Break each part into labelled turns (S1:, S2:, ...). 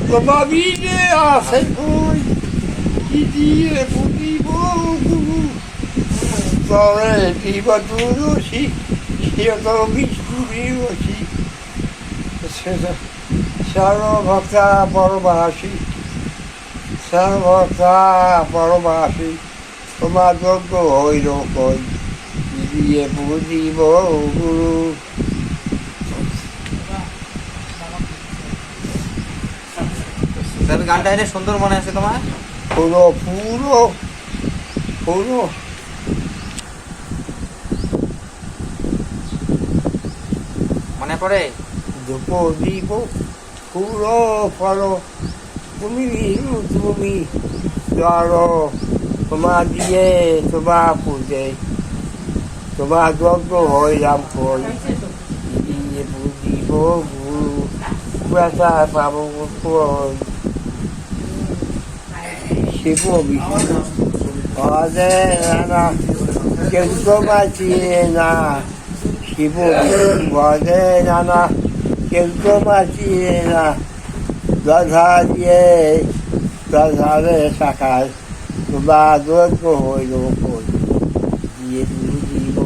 S1: তোমা বিনে আসে কই কি দিয়ে বুঝিব গুরু তরে দিব দুরসি সিয়ত বিষ্ণুরি রসি সর্বভক্তা পরমাসী সর্বভক্তা পরমাসী তোমার যোগ্য হইল কই কি দিয়ে বুঝিব গুরু।
S2: গানটা এটা সুন্দর মনে আছে তোমার?
S1: পুরো পুরো পুরো
S2: মনে পড়ে?
S1: দুপ দিব পুরো ফলো তুমি তুমি ধরো তোমার দিয়ে তোমার পুজে তোমার যজ্ঞ হইলাম কই দিয়ে বুঝিব গুরু ব্যথা পাবো কই শিব বিষ্ণু অজে নানা কেউ তো বাঁচিয়ে না শিব বিষ্ণু অজে নানা কেউ তো বাঁচিয়ে না দধা দিয়ে দধারে শাখায় বা যজ্ঞ হইল কই দিয়ে বুঝিব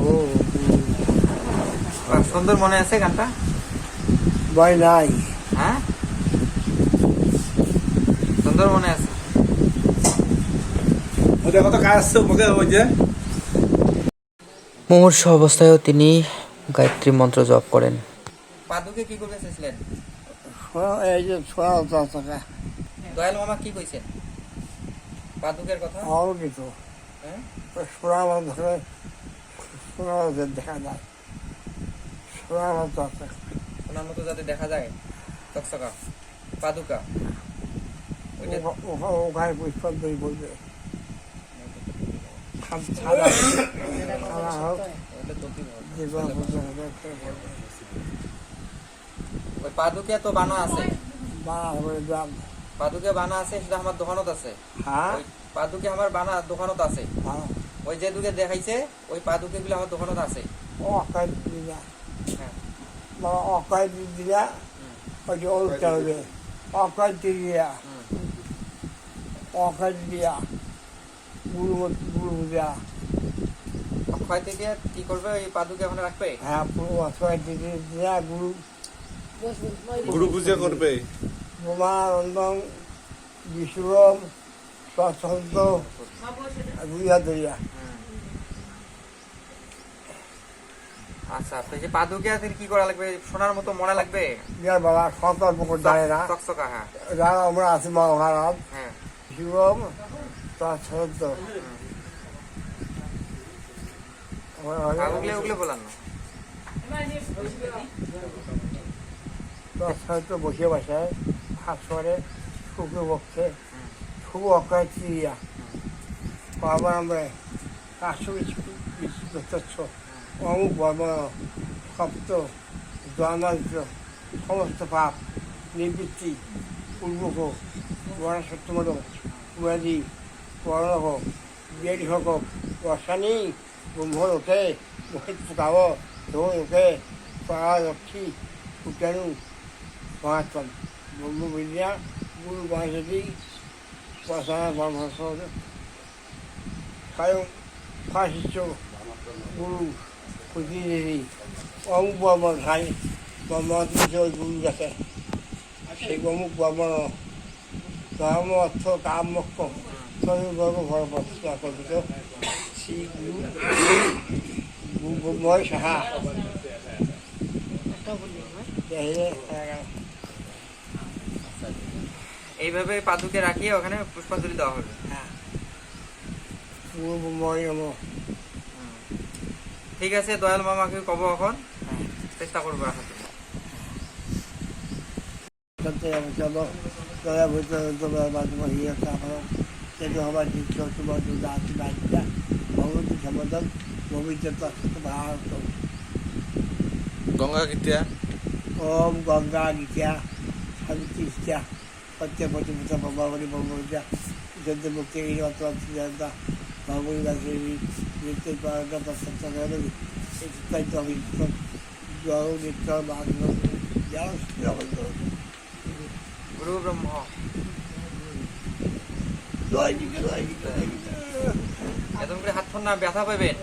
S2: সুন্দর মনে আছে গানটা?
S1: ভয় নাই।
S2: হ্যাঁ, সুন্দর মনে আছে। মুমূর্ষু অবস্থায়ও তিনি গায়ত্রী মন্ত্র জপ করেন। পাদুকে কি করতে চেয়েছিলেন?
S1: এই যে 16,000 টাকা
S2: দয়াল মামা কি কইছেন পাদুকের কথা?
S1: আরও কিছু
S2: হ্যাঁ,
S1: সোনা ধরে সোনা দেখা যায় সোনার টাকা
S2: ওনার মতো যাতে দেখা যায় চকচকা পাদুকা ওইটা
S1: ওখানে পুষ্পাঞ্জলি বলবে ছাড়া হোক
S2: ওইটা চলতি ভালো।
S1: যেগুলো বলবে
S2: ওই পাদুকে তো বানা আছে,
S1: বাড়া হবে দাম।
S2: পাদুকে বানা আছে, সেটা আমার দোকানত আছে।
S1: হ্যাঁ
S2: ওই পাদুকে আমার বানা দোকানত আছে।
S1: হ্যাঁ
S2: ওই যে দুকে দেখাইছে ওই পাদুকে গুলো আমার দোকানত আছে।
S1: অকাই দিলা
S2: হ্যাঁ,
S1: অকাই দিলা ওই যে উল্টা হবে অকাই দিয়া অকাই দিয়া গুরু গুরু দিয়া
S2: অক্ষয় থেকে কি করবে ওই পাদুকে এখন রাখবে?
S1: হ্যাঁ পুরো অকাই দিয়া গুরু
S3: গুরু পূজা করবে।
S1: ব্রহ্মানন্দম বিশ্বরম সৎসন্ত দুইয়া দইয়া
S2: আচ্ছা, তো যে পাদুকে কি করা লাগবে? সোনার মতো মনে লাগবে?
S1: বিয়ার বাবা সতর্ক করে জানে না
S2: চকচকা। হ্যাঁ
S1: যারা আমরা আছি মহারাজ
S2: হ্যাঁ,
S1: শিবম সৎসন্ত
S2: ওগুলো ওগুলো বলান না।
S1: সৎসন্ত বসে বসায় হাত সরে শুক্র পক্ষে শুভ অক্ষয় চিড়িয়া বাবা আমরা 520 অমুক বর্ম সপ্ত জন্মান্ত সমস্ত পাপ নিবৃত্তি পূর্বক বড় সত্যমদ কুমারী পরণক বিয়ারি হক বর্ষানি ব্রহ্মলোকে মহিত ফুকাব লোকে পরালক্ষী উচ্চারু মহাত্মন ব্রহ্মবিদ্যা গুরু মহাসতী পশানা ব্রহ্মস্ব স্বয়ং ফাশিষ্য গুরু প্রতিনিধি অমুক বর্মন খাই বর্মন গুরু দেখে সেই অমুক বর্মন ধর্ম অর্থ কাম মোক্ষ সর্ববর্গ ভর প্রতিষ্ঠা কল্পিত শ্রী গুরু ময় সাহা
S2: এইভাবে পাদুকে রাখিয়ে ওখানে পুষ্পাঞ্জলি দেওয়া হবে।
S1: হ্যাঁ গুরুময় নম।
S2: ঠিক আছে, দয়াল মামাকে কব এখন চেষ্টা করবো রাখাতে।
S1: চলো দয়া ভিতরে তোমার মাধ্যমে হিয়ে খাবার সেটা হবার দৃশ্য তোমার দুর্গা বাচ্চা ভগবতী সমাধান পবিত্রতা ভারত
S3: গঙ্গা গীতা
S1: ওম গঙ্গা গীতা শান্তিষ্ঠা সত্যপতিপুতা ভগবতী ভগবতী যজ্ঞ মুক্তি অত্যন্ত ভগবতী দাসী নিত্য পারগত সত্যি চিত্তায়িত জল নিত্য বাঘ জল
S2: গুরু ব্রহ্ম
S1: জয় দিকে জয় দিকে জয় দিকে
S2: এত করে হাত ফোন না ব্যথা পাবেন